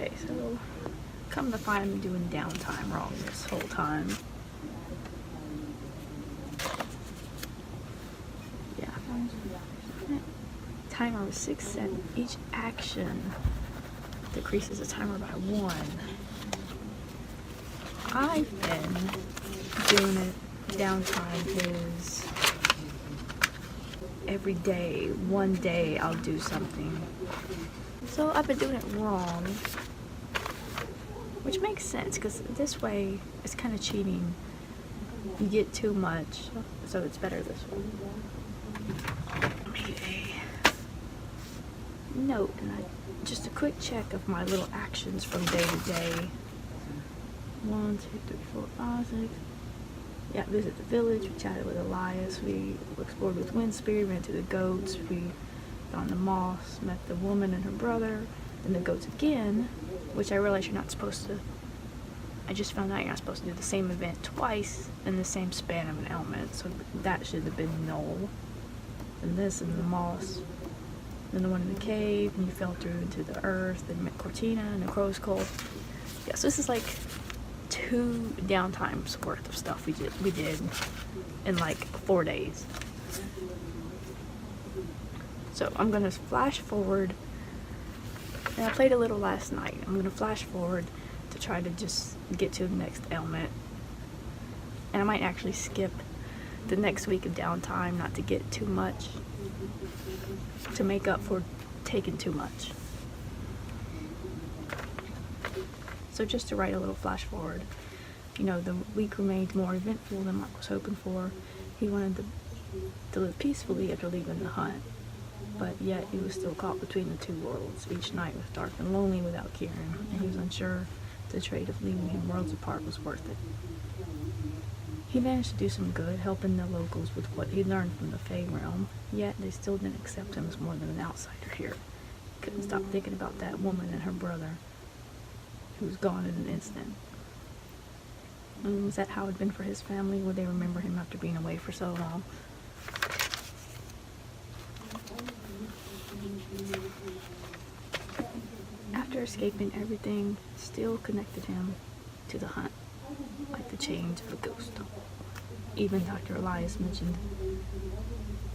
Okay, so come to find me doing downtime wrong this whole time. Yeah. Timer was 6 set. Each action decreases the timer by 1. I've been doing it. Downtime is every day. One day I'll do something. So I've been doing it wrong, which makes sense because this way it's kind of cheating. You get too much, so it's better this way. Okay. Note, just a quick check of my little actions from day to day. 1, 2, 3, 4, 5, 6. Yeah, visit the village. We chatted with Elias. We explored with Windspirit. Ran to the goats. We found the moss. Met the woman and her brother. Then the goats again, which I realized you're not supposed to. I just found out you're not supposed to do the same event twice in the same span of an ailment. So that should have been null. And this and the moss. Then the one in the cave. And you fell through into the earth. Then met Cortina and the crow's skull. Yeah, so this is like 2 downtimes worth of stuff we did in like 4 days. So I'm gonna flash forward, and I played a little last night. I'm gonna flash forward to try to just get to the next ailment, and I might actually skip the next week of downtime, not to get too much, to make up for taking too much. So just to write a little flash forward, you know, the week remained more eventful than Mark was hoping for. He wanted to live peacefully after leaving the hunt, but yet he was still caught between the 2 worlds. Each night was dark and lonely without Kieran, and he was unsure the trade of leaving him worlds apart was worth it. He managed to do some good, helping the locals with what he learned from the Fae realm, yet they still didn't accept him as more than an outsider here. He couldn't stop thinking about that woman and her brother, who was gone in an instant. Was that how it had been for his family? Would they remember him after being away for so long? After escaping, everything still connected him to the hunt, like the chains of a ghost. Even Dr. Elias mentioned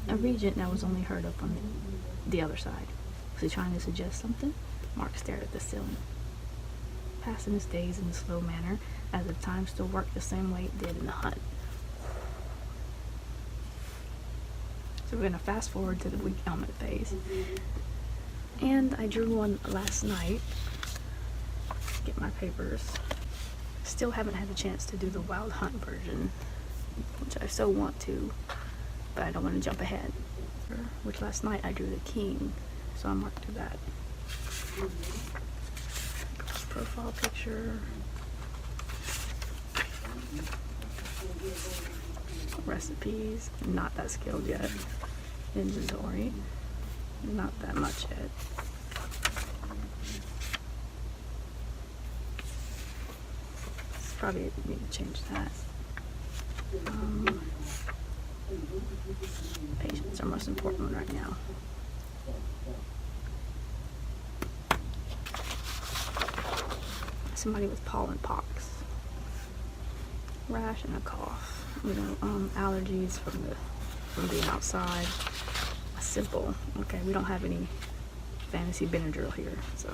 a regent that was only heard of on the other side. Was he trying to suggest something? Mark stared at the ceiling, passing his days in a slow manner, as if time still worked the same way it did in the hunt. So we're going to fast forward to the weak ailment phase. And I drew one last night. Get my papers. Still haven't had a chance to do the wild hunt version, which I so want to, but I don't want to jump ahead. Which last night I drew the king, so I marked through that. Profile picture, recipes, not that skilled yet. Inventory, not that much yet. Probably need to change that. Patience are most important one right now. Somebody with pollen pox, rash, and a cough. You know, allergies from being outside. Simple. Okay, we don't have any fantasy Benadryl here, so.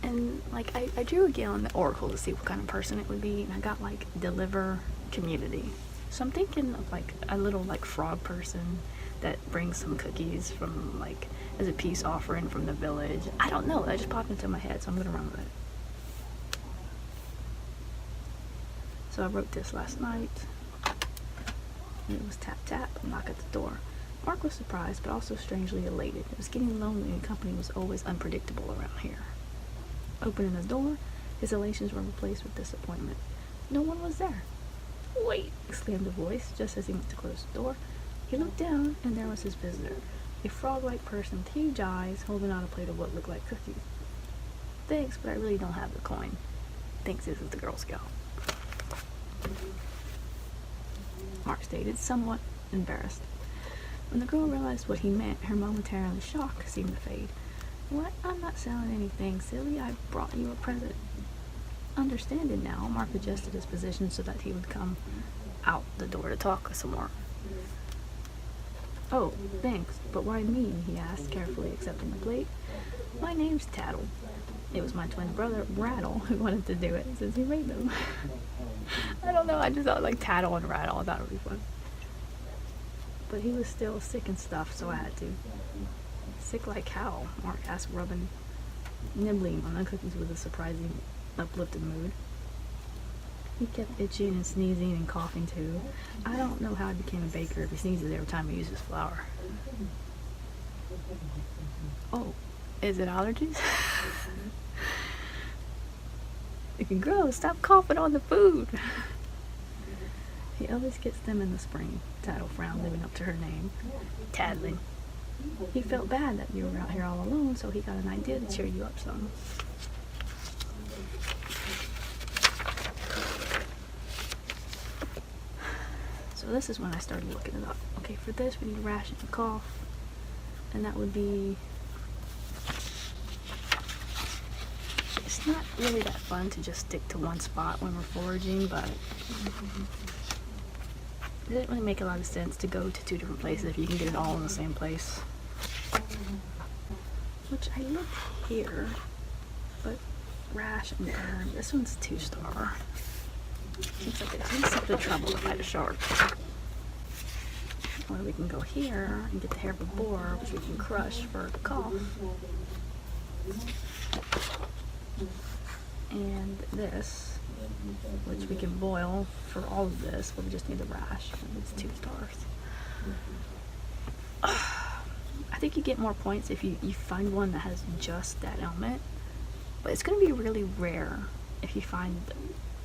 And like I drew again on the oracle to see what kind of person it would be, and I got like deliver community. So I'm thinking of like a little like frog person that brings some cookies from like as a peace offering from the village. I don't know, that just popped into my head, so I'm gonna run with it. So I wrote this last night, and it was tap tap, knock at the door. Mark was surprised but also strangely elated. It was getting lonely and company was always unpredictable around here. Opening the door, his elations were replaced with disappointment. No one was there. "Wait!" exclaimed a voice just as he went to close the door. He looked down, and there was his visitor, a frog-like person with huge eyes, holding out a plate of what looked like cookies. "Thanks, but I really don't have the coin." "Thanks isn't the Girl Scout," Mark stated, somewhat embarrassed. When the girl realized what he meant, her momentary shock seemed to fade. What? I'm not selling anything, silly. I brought you a present. Understanding now, Mark adjusted his position so that he would come out the door to talk some more. Oh, thanks, but why me? He asked, carefully accepting the plate. My name's Tattle. It was my twin brother, Rattle, who wanted to do it since he made them. I don't know, I just thought like Tattle and Rattle, I thought it would be fun. But he was still sick and stuff, so I had to. Sick like how? Mark asked, nibbling on the cookies with a surprising, uplifted mood. He kept itching and sneezing and coughing too. I don't know how he became a baker if he sneezes every time he uses flour. Oh, is it allergies? It can grow. Stop coughing on the food. He always gets them in the spring. Tattle frowned, living up to her name. Tattling. He felt bad that you were out here all alone, so he got an idea to cheer you up some. So this is when I started looking it up. Okay, for this we need rash and cough, and that would be... It's not really that fun to just stick to one spot when we're foraging, but it didn't really make a lot of sense to go to 2 different places if you can get it all in the same place. Which I looked here, but rash and burn, this one's 2-star. Seems like it's in some trouble to fight a shark. Or we can go here and get the hair of a boar, which we can crush for the cough. And this, which we can boil for all of this, but we just need the rash. It's 2 stars. I think you get more points if you find one that has just that ailment. But it's going to be really rare if you find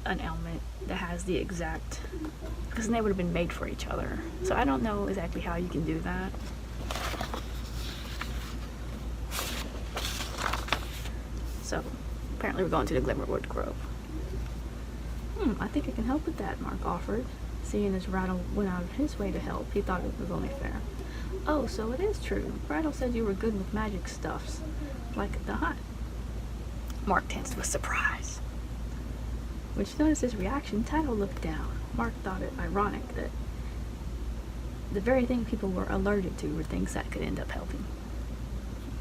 an ailment that has the exact, because then they would have been made for each other. So I don't know exactly how you can do that. So apparently we're going to the Glimmerwood Grove. I think I can help with that, Mark offered. Seeing as Rattle went out of his way to help, he thought it was only fair. Oh, so it is true. Rattle said you were good with magic stuffs, like the hunt. Mark tensed with surprise. When she noticed his reaction, Tattle looked down. Mark thought it ironic that the very thing people were allergic to were things that could end up helping.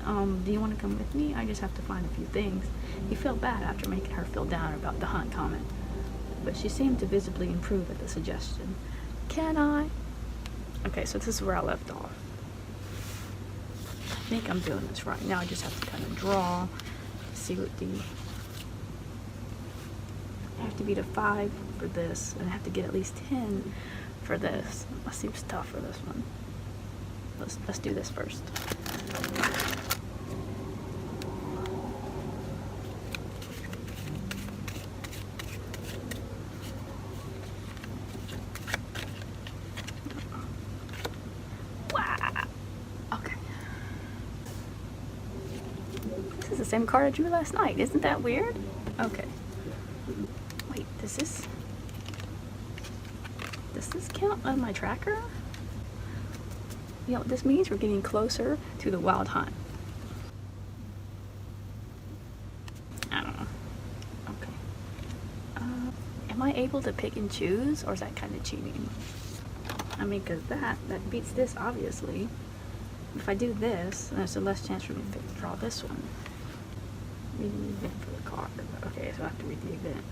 Do you want to come with me? I just have to find a few things. He felt bad after making her feel down about the hunt comment, but she seemed to visibly improve at the suggestion. Can I? Okay, so this is where I left off. I think I'm doing this right. Now I just have to kind of draw, see what the... I have to beat a 5 for this, and I have to get at least 10 for this. That seems tough for this one. Let's do this first. Wow. Okay. This is the same card I drew last night. Isn't that weird? Okay. Wait, does this count on my tracker? You know what this means? We're getting closer to the wild hunt. I don't know. Okay. Am I able to pick and choose, or is that kind of cheating? I mean, because that beats this, obviously. If I do this, then there's a less chance for me to draw this one. Read the event for the card. Okay, so I have to read the event.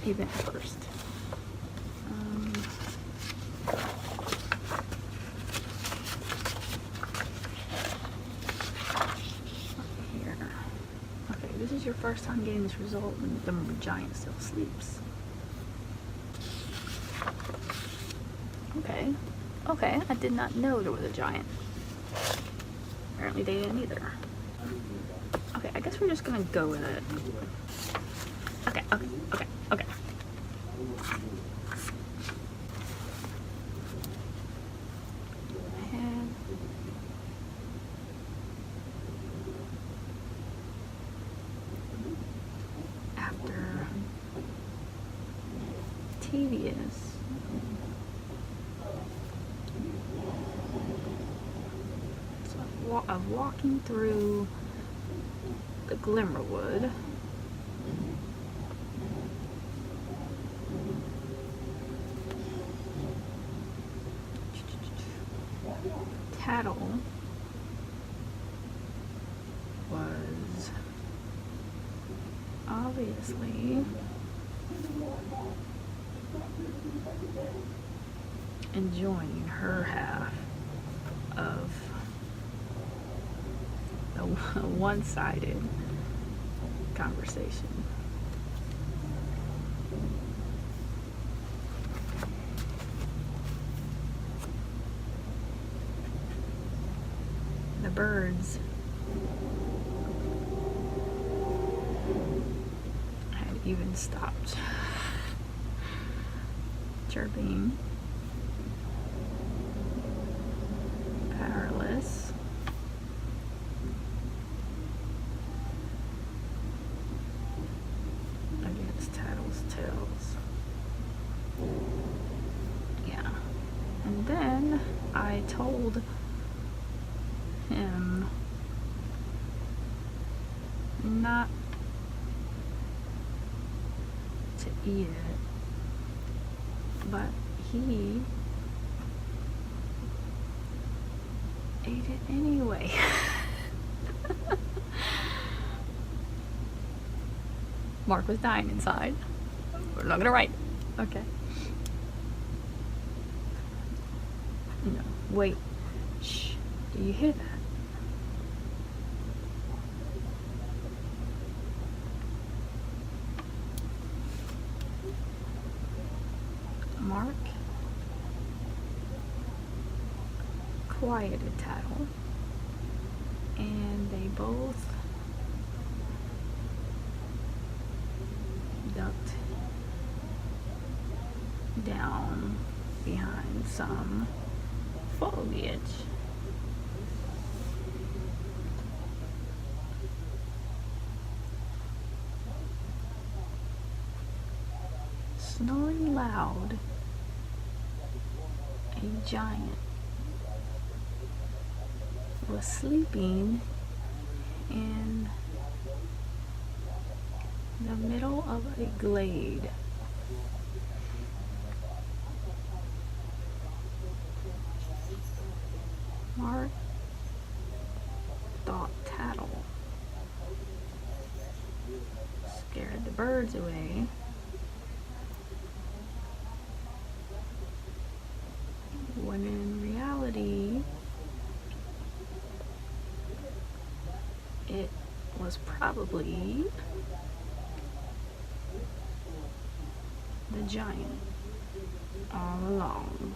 Event first. Here. Okay, this is your first time getting this result when the Thumber Giant still sleeps. Okay. Okay, I did not know there was a giant. Apparently they didn't either. Okay, I guess we're just gonna go with it. Okay. And after tedious of walking through the Glimmerwood. Tattle was obviously enjoying her half of a one-sided conversation. The birds had even stopped chirping. Powerless. Against Tattle's tails. Yeah. And then I told him not to eat it, but he ate it anyway. Mark was dying inside. We're not gonna write. Okay. No, wait. Shh. Do you hear that? Mark quieted Tattle, and they both ducked down behind some foliage. Snoring loud, a giant was sleeping in the middle of a glade. Mark thought Tattle scared the birds away, when in reality it was probably the giant all along.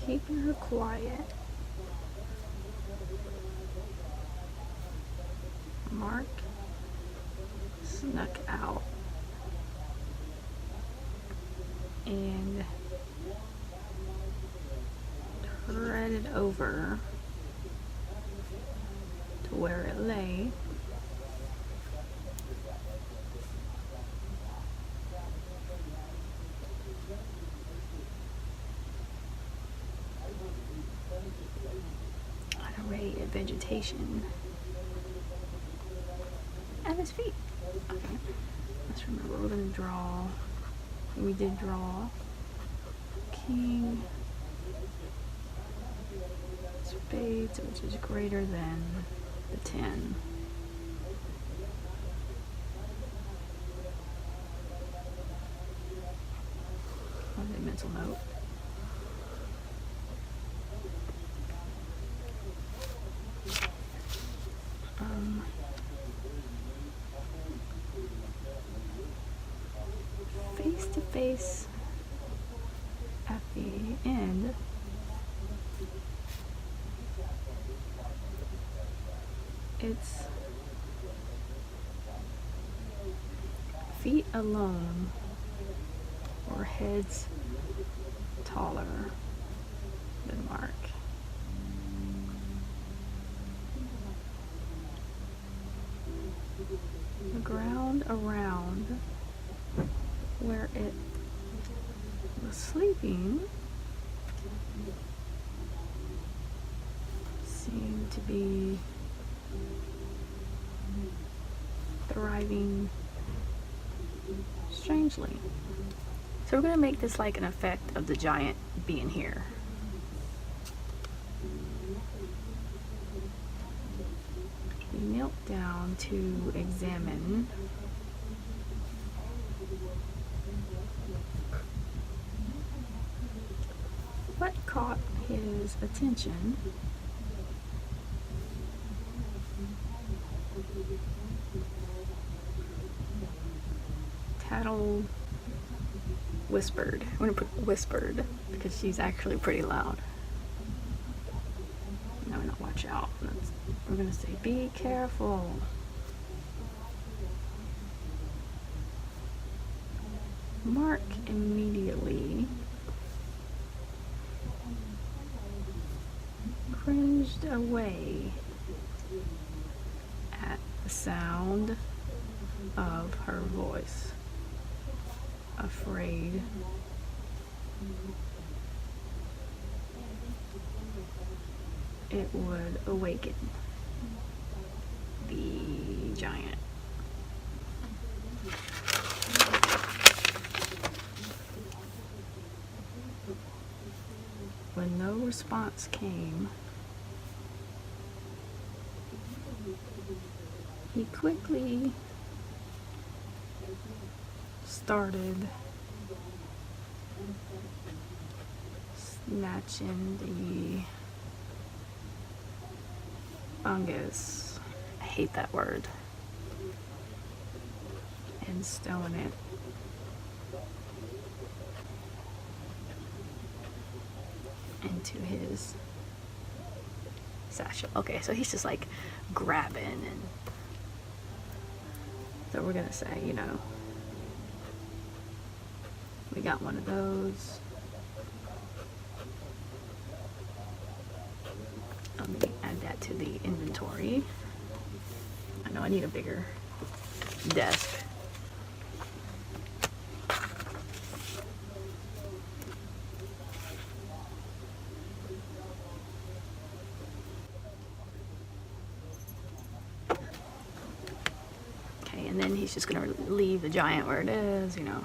Keeping her quiet, Mark snuck out and threaded over to where it lay. On a ray of vegetation at his feet. Okay. Let's remember, we're going to draw. We did draw King Spades, which is greater than the 10. On a mental note. Face to face at the end, it's feet alone or heads taller than Mark. The ground around where it was sleeping seemed to be thriving strangely. So we're going to make this like an effect of the giant being here. We knelt down to examine what caught his attention. Tattle whispered. I'm going to put whispered because she's actually pretty loud. No, no, watch out. We're going to say, be careful. Mark immediately cringed away at the sound of her voice, afraid it would awaken the giant. When no response came, he quickly started snatching the fungus, I hate that word, and stowing it into his satchel. Okay, so he's just like grabbing, and so we're gonna say, you know, we got one of those. Let me add that to the inventory. I know I need a bigger desk. Okay, and then he's just gonna leave the giant where it is, you know.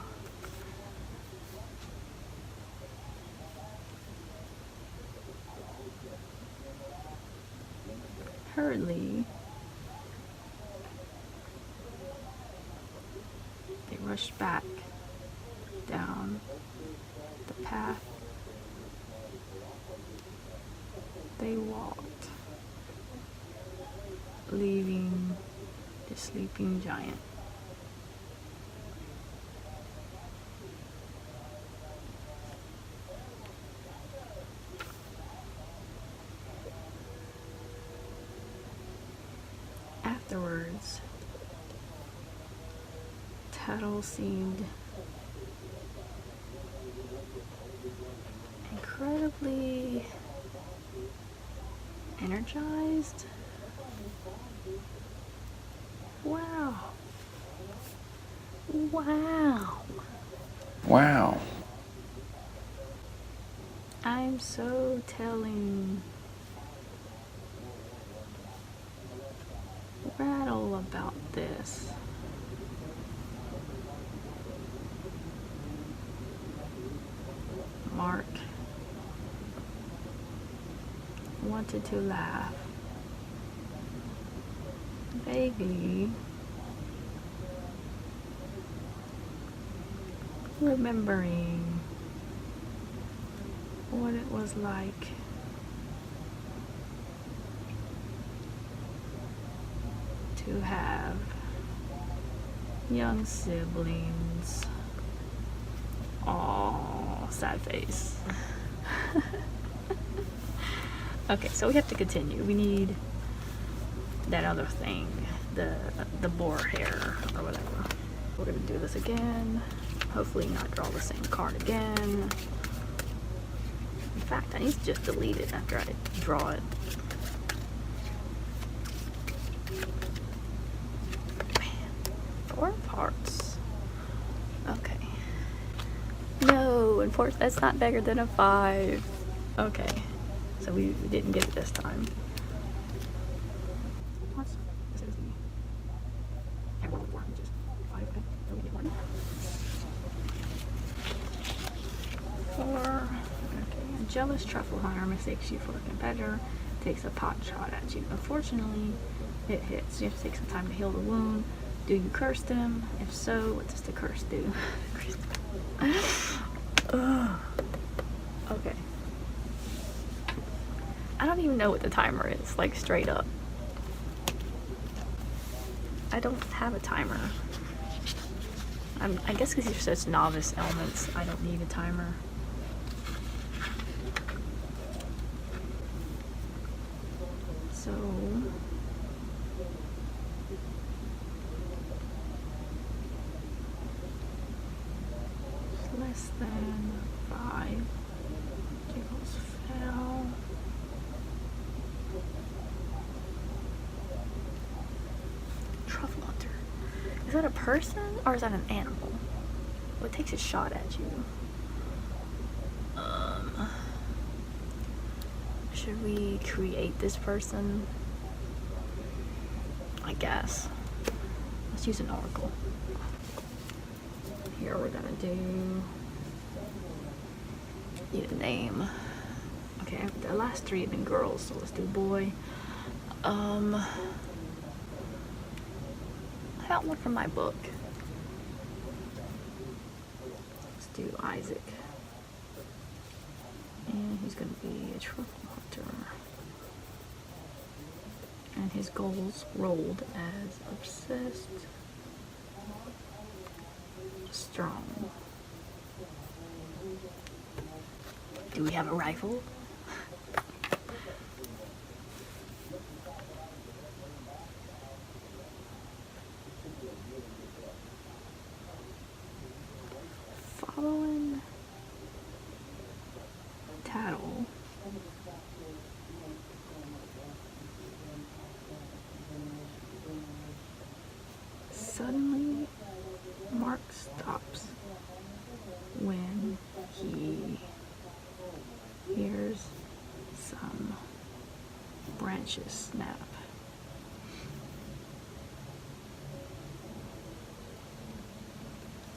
Hurriedly, they rushed back down the path they walked, leaving the sleeping giant. Afterwards, Tattle seemed incredibly energized. Wow. Wow. Wow. I'm so telling Rattle about this. Mark wanted to laugh, vaguely remembering what it was like to have young siblings. Aww, sad face. Okay, so we have to continue. We need that other thing, the boar hair or whatever. We're gonna do this again. Hopefully not draw the same card again. In fact, I need to just delete it after I draw it. 4 parts. Okay. No, unfortunately, that's not bigger than a 5. Okay. So we didn't get it this time. What's this? Is the 4, which is 5. Okay. So we get 1. 4. Okay. A jealous truffle hunter mistakes you for a competitor, takes a pot shot at you. Unfortunately, it hits. You have to take some time to heal the wound. Do you curse them? If so, what does the curse do? Okay. I don't even know what the timer is, like straight up. I don't have a timer. I guess because you're such novice elements, I don't need a timer. So less than 5 equals fail. Truffle hunter. Is that a person or is that an animal? What takes a shot at you? Should we create this person? I guess. Let's use an oracle. Here we're gonna do need a name. Okay, the last 3 have been girls, so let's do boy. I got one from my book. Let's do Isaac. And he's gonna be a truffle hunter. And his goals rolled as obsessed, strong. Do we have a rifle? Following Tattle. Suddenly, Mark stops when he hears some branches snap.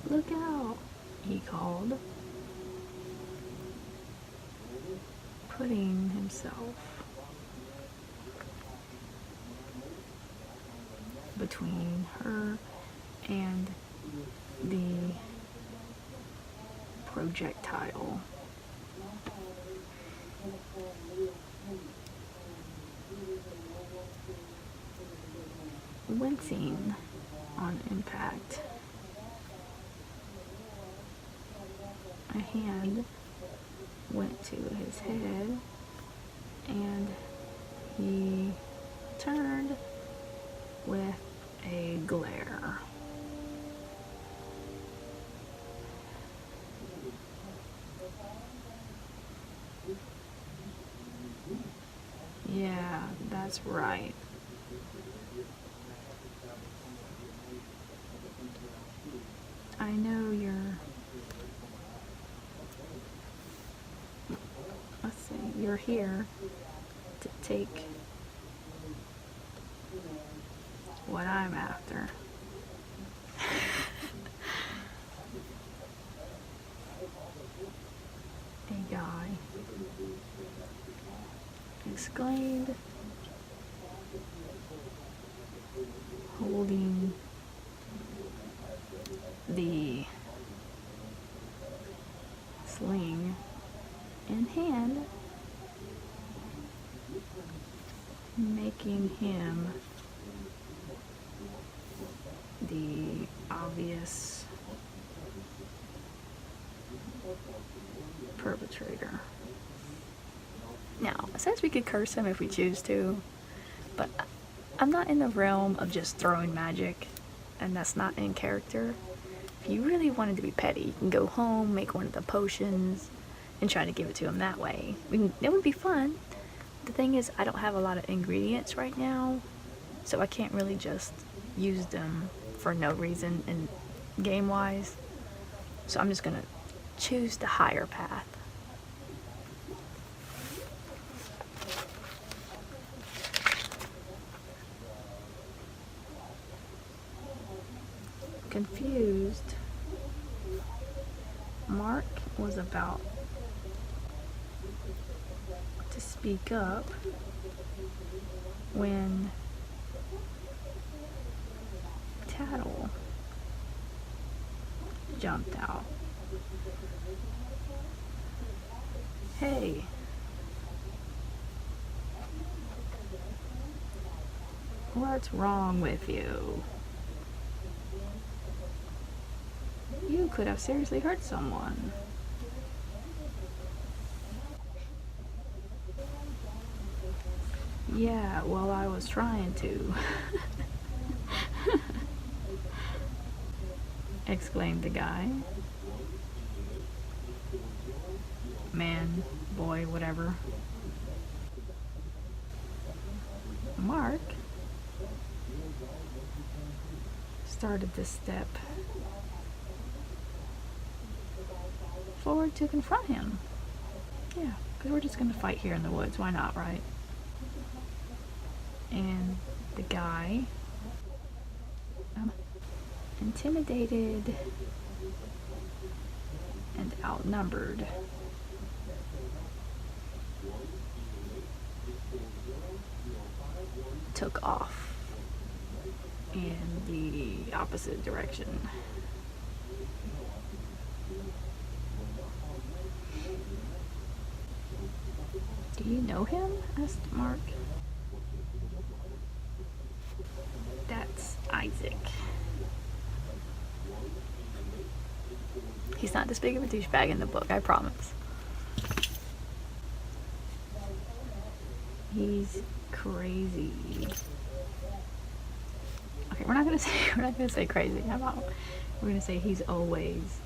Look out, he called, putting himself between her and the projectile. Wincing on impact, a hand went to his head and he turned with a glare. Yeah, that's right. I know you're, let's see, you're here to take what I'm after. A guy exclaimed, holding the sling in hand, making him the obvious perpetrator. Now, it says we could curse him if we choose to, but I'm not in the realm of just throwing magic, and that's not in character. If you really wanted to be petty, you can go home, make one of the potions, and try to give it to him that way. It would be fun. The thing is, I don't have a lot of ingredients right now, so I can't really just used them for no reason in game-wise. So I'm just gonna choose the higher path. Confused, Mark was about to speak up when Tattle jumped out. Hey, what's wrong with you? You could have seriously hurt someone. Yeah, well, I was trying to. Exclaimed the guy. Man, boy, whatever. Mark started to step forward to confront him. Yeah, because we're just gonna fight here in the woods. Why not, right? And the guy, intimidated and outnumbered, took off in the opposite direction. Do you know him? Asked Mark. That's Isaac. He's not this big of a douchebag in the book, I promise. He's crazy. Okay, we're not gonna say crazy. How about we're gonna say he's always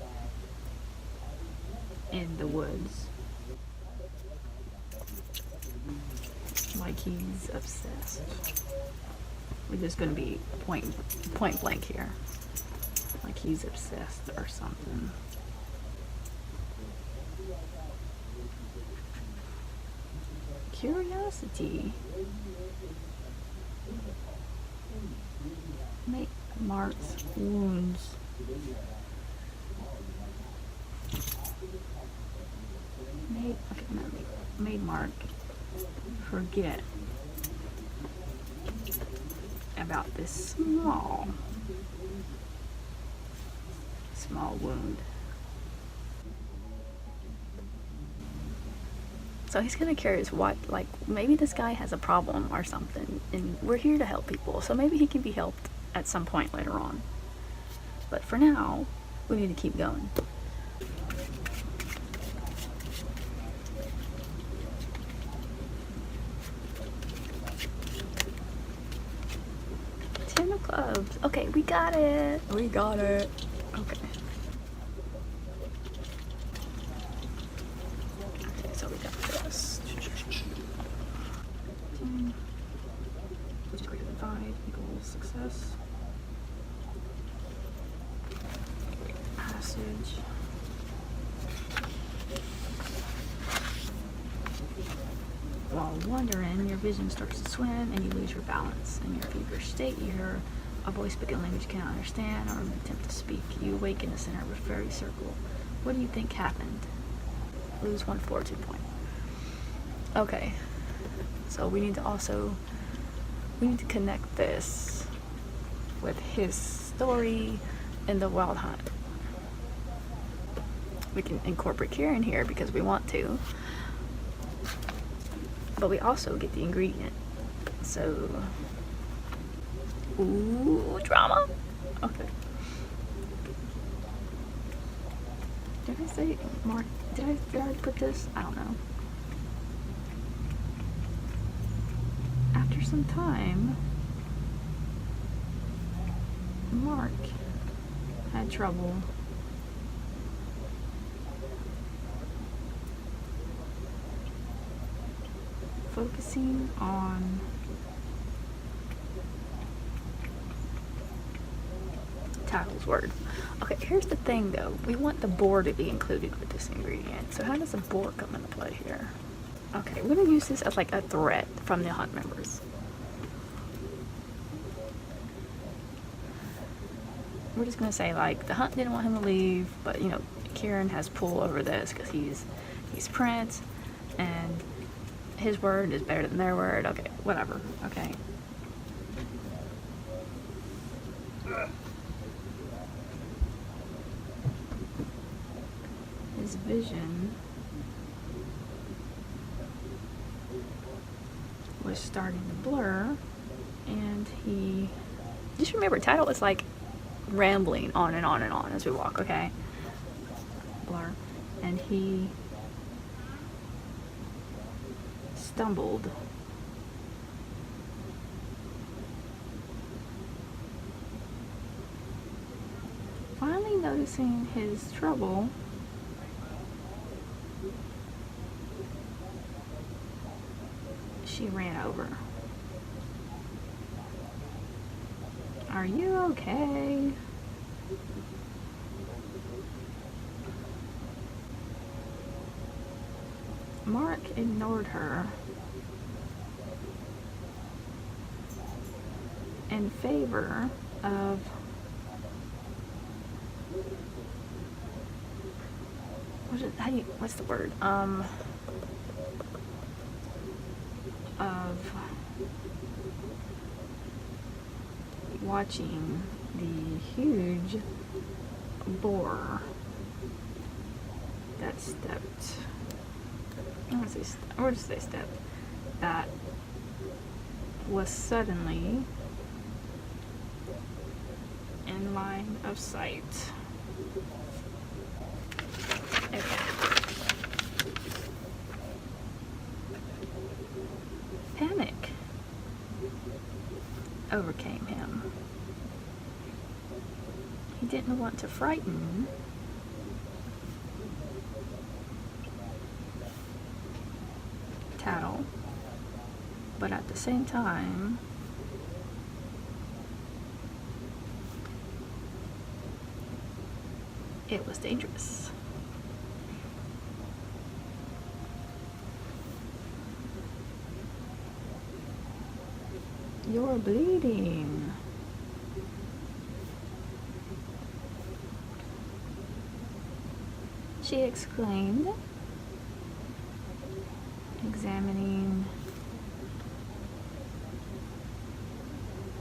in the woods. Like he's obsessed. We're just gonna be point blank here. Like he's obsessed or something. Curiosity made Mark's wounds made Mark forget about this small wound. So he's kind of curious what, like, maybe this guy has a problem or something, and we're here to help people, so maybe he can be helped at some point later on. But for now, we need to keep going. Ten of clubs. Okay, we got it. We got it. Okay. So we got this. 10, which is greater than 5, equals success. Passage. While wandering, your vision starts to swim and you lose your balance. In your feverish state, you hear a voice speaking a language you cannot understand or attempt to speak. You awake in the center of a fairy circle. What do you think happened? Lose 1 fortitude point. Okay, so we need to connect this with his story in the Wild Hunt. We can incorporate Kieran here because we want to, but we also get the ingredient. So, ooh, drama. Okay. Did I say Mark? Did I put this? I don't know. After some time, Mark had trouble focusing on Tattle's word. Okay, here's the thing though. We want the boar to be included with this ingredient. So how does the boar come into play here? Okay, we're gonna use this as like a threat from the hunt members. We're just gonna say like the hunt didn't want him to leave, but you know, Kieran has pull over this because he's Prince, and his word is better than their word. Okay, whatever. Okay. His vision was starting to blur, and he just remember Tattle is like rambling on and on and on as we walk, okay? Blur. And he stumbled. Finally noticing his trouble, she ran over. Are you okay? Mark ignored her in favor of what's the word? Of watching the huge boar that stepped, that was suddenly in line of sight. Okay. Panic overcame him. He didn't want to frighten Tattle, but at the same time, it was dangerous. You're bleeding. She exclaimed, examining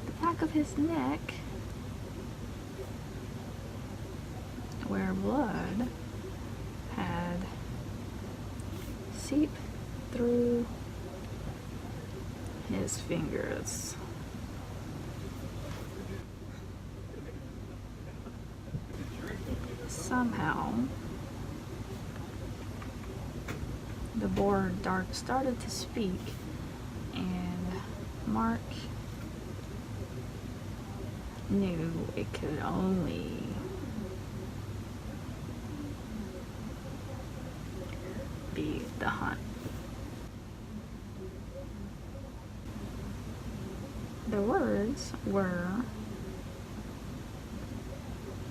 the back of his neck, where blood had seeped through his fingers. Somehow, the boar started to speak, and Mark knew it could only be the hunt. The words were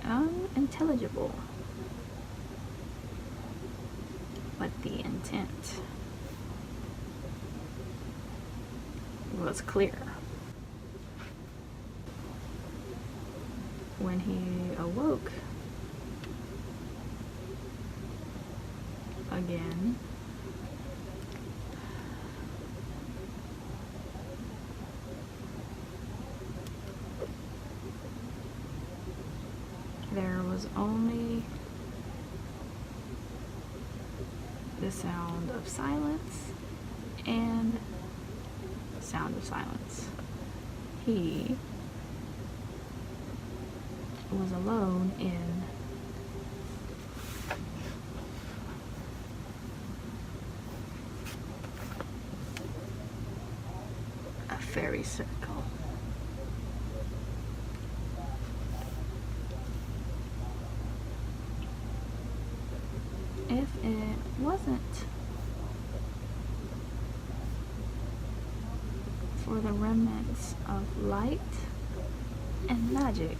unintelligible, but the intent was clear. When he awoke again, there was only the sound of silence and sound of silence. He was alone in a fairy circle. If it wasn't for the remnants of light and magic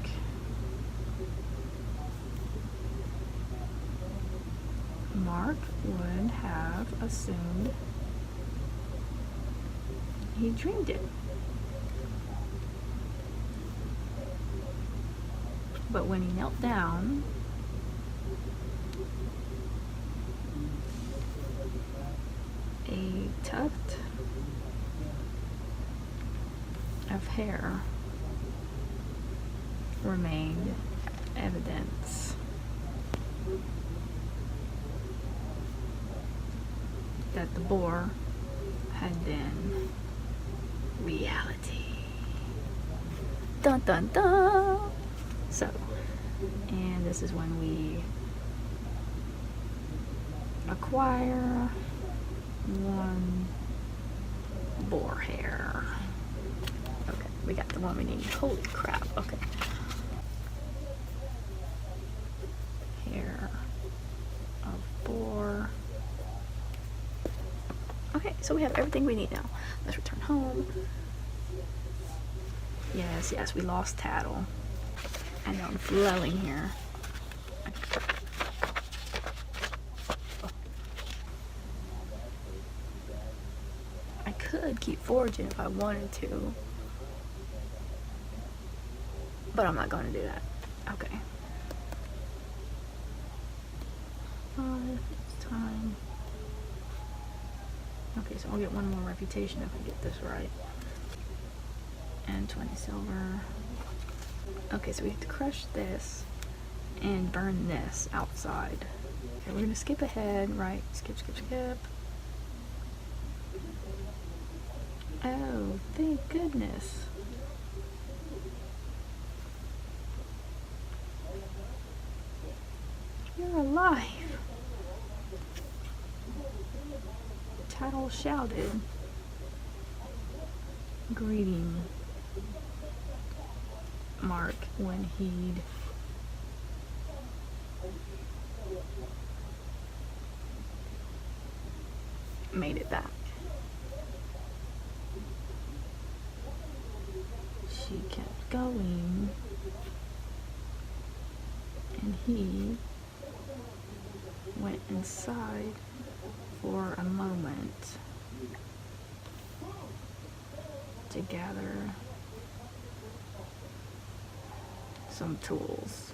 Mark would have assumed he dreamed it. But when he knelt down, a tuft of hair remained evidence that the boar had been reality. Dun dun dun! So, and this is when we acquire one boar hair. Okay, we got the one we need. Holy crap, okay. Hair of boar. Okay, so we have everything we need now. Let's return home. Yes, yes, we lost Tattle. I know I'm flowing here. I could keep foraging if I wanted to, but I'm not going to do that. Okay. 5, it's time. Okay, so I'll get one more reputation if I get this right. And 20 silver. Okay, so we have to crush this and burn this outside. Okay, we're gonna skip ahead, right? Skip, skip, skip. Oh, thank goodness. You're alive. Tattle shouted, greeting Mark when he'd made it back. She kept going, and he went inside for a moment to gather some tools.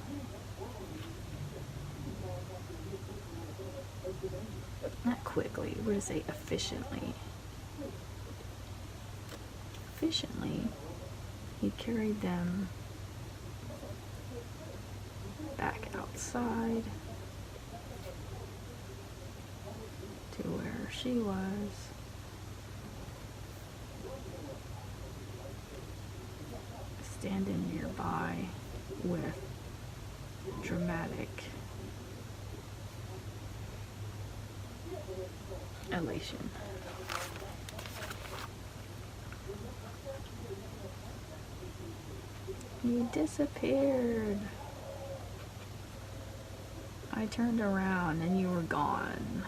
Not quickly, we're gonna say efficiently. Efficiently, he carried them back outside to where she was. Standing nearby with dramatic elation. You disappeared. I turned around and you were gone.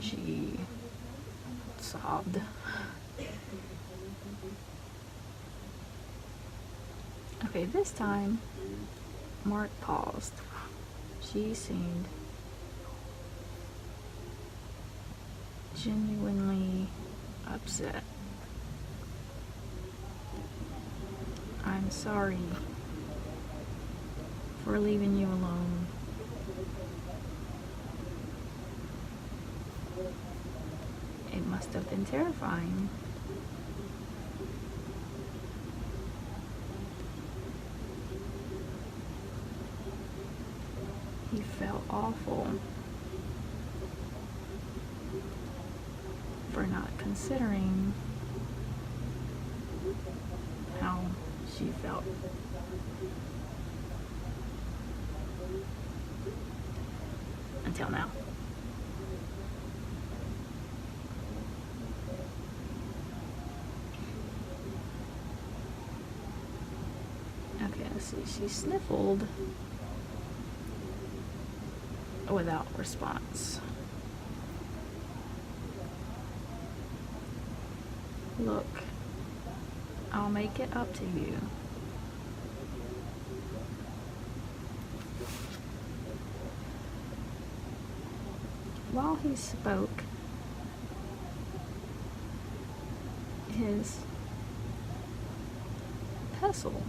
She sobbed. Okay, this time, Mark paused. She seemed genuinely upset. I'm sorry for leaving you alone. It must have been terrifying. He felt awful for not considering how she felt. Until now. Okay, let's see. She sniffled without response. Look, I'll make it up to you. while he spoke, his pestle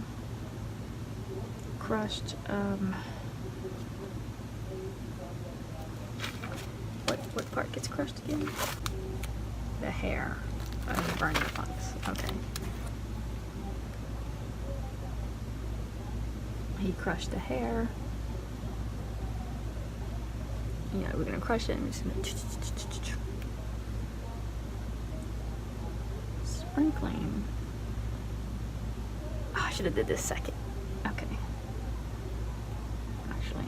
crushed, what part gets crushed again? The hair of the burning fungus. Okay. He crushed the hair. Yeah, we're gonna crush it and we're just gonna sprinkling. Oh, I should have did this second. Okay. Actually,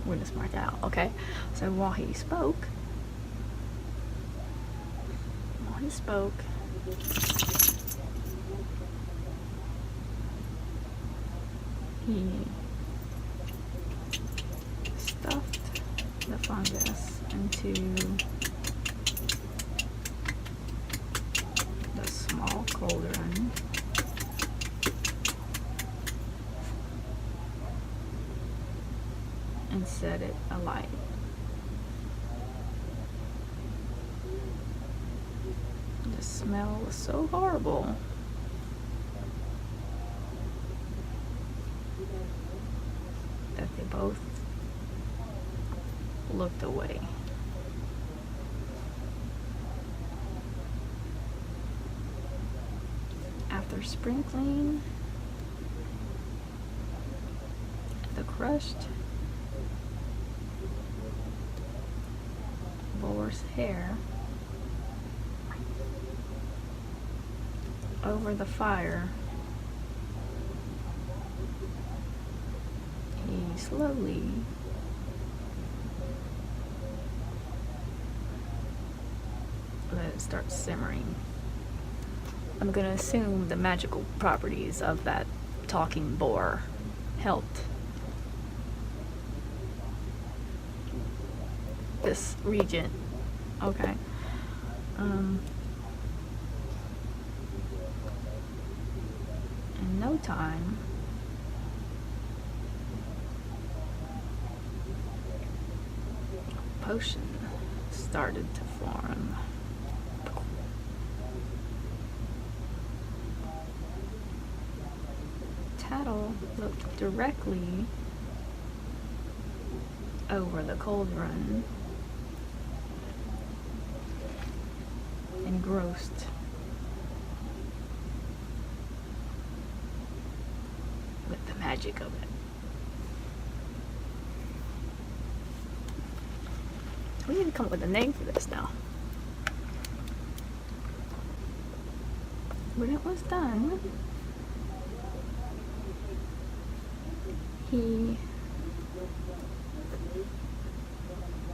we're just marked out. Okay. So while he spoke, he stuffed the fungus into the small cauldron and set it alight. The smell was so horrible that they both looked away. After sprinkling the crushed boar's hair over the fire, he slowly let it start simmering. I'm gonna assume the magical properties of that talking boar helped this region. Okay. In no time, a potion started to form. Tattle looked directly over the cauldron, engrossed with the magic of it. We need to come up with a name for this now. When it was done, he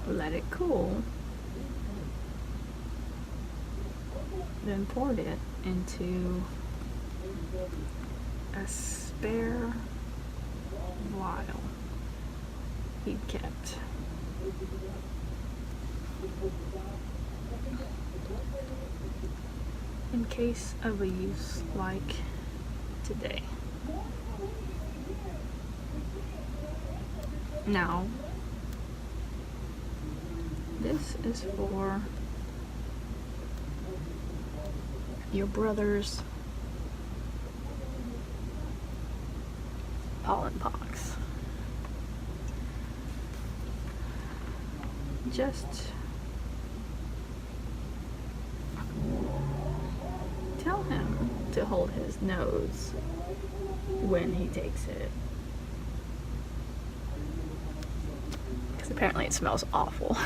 let it cool, then poured it into a spare vial he'd kept. In case of a use like today. Now, this is for your brother's pollen pox. Just tell him to hold his nose when he takes it. Because apparently it smells awful.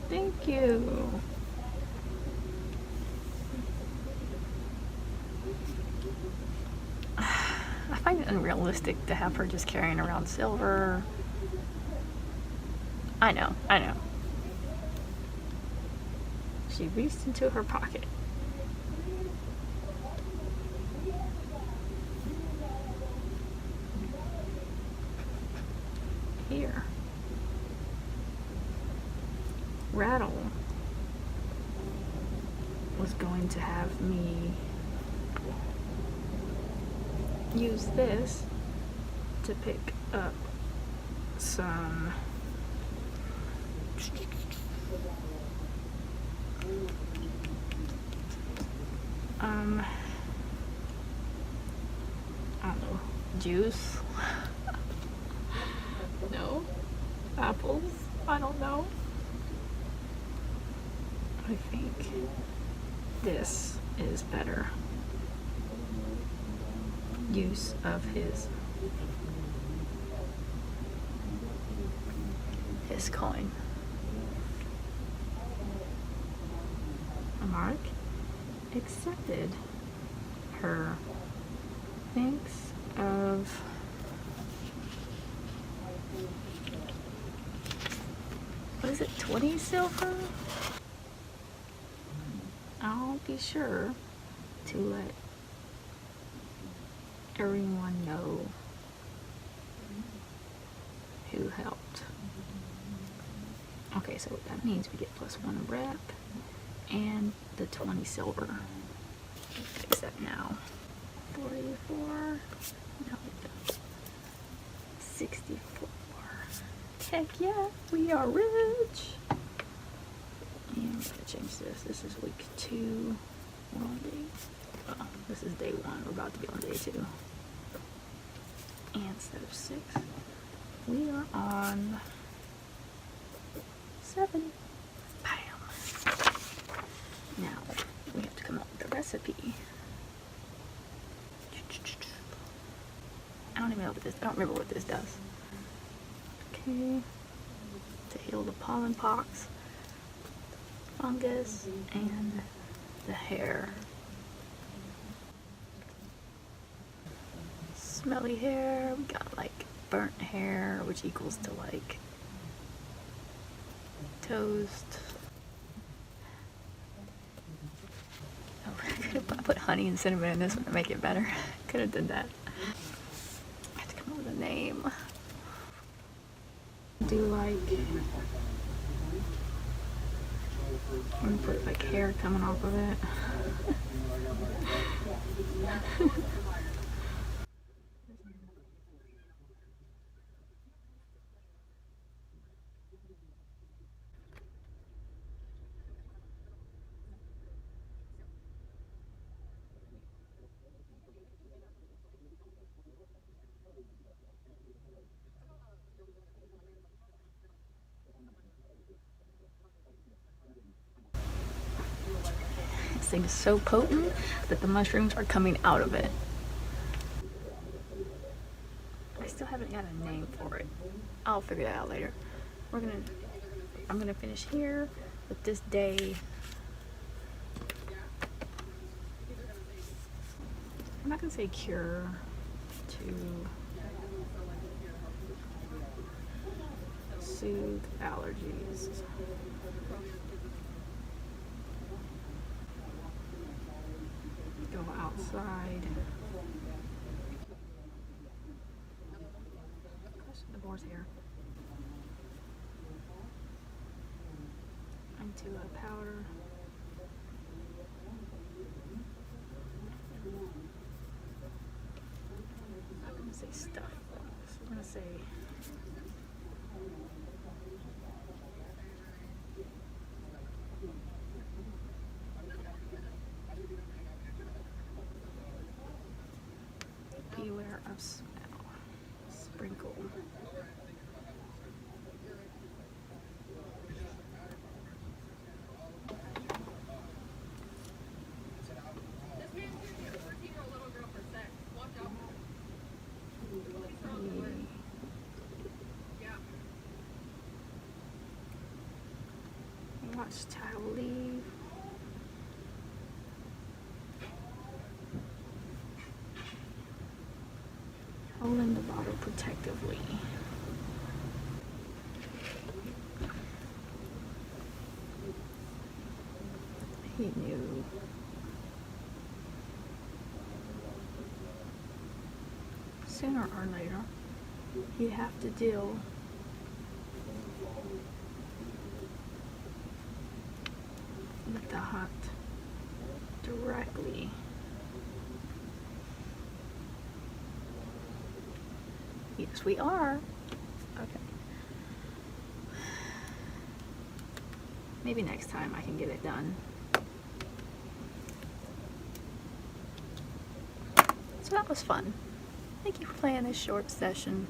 Thank you. I find it unrealistic to have her just carrying around silver. I know. She reached into her pocket. Here. Rattle was going to have me use this to pick up some I don't know, juice. No, apples. I don't know. I think this is better use of his coin. Mark accepted her thanks of what is it, 20 silver? I'll be sure to let everyone know who helped. Okay, so what that means, we get +1 rep and the 20 silver. Fix that now. 44. No, 64. Heck yeah, we are rich. And I'm gonna change this. This is week 2. We're on day. Well, this is day 1. We're about to be on day 2. And instead of 6, we are on 7. Bam. Now we have to come up with a recipe. I don't even know what this. I don't remember what this does. Okay. To heal the pollen pox, fungus, and the hair. Smelly hair. We got like burnt hair, which equals to like toast. Oh, I put honey and cinnamon in this one to make it better. Could have done that. I have to come up with a name. Do like I'm gonna put like hair coming off of it. This thing is so potent that the mushrooms are coming out of it. I still haven't got a name for it. I'll figure that out later. I'm gonna finish here with this day. I'm not gonna say cure to soothe allergies. Go outside. Gosh, the boar's here. Into a powder. I'm not gonna say stuff. I'm gonna say beware of smell. Sprinkle. Watch Tattle leave. Holding the bottle protectively. He knew. Sooner or later, he'd have to deal with the hunt directly. Yes, we are. Okay. Maybe next time I can get it done. So that was fun. Thank you for playing this short session.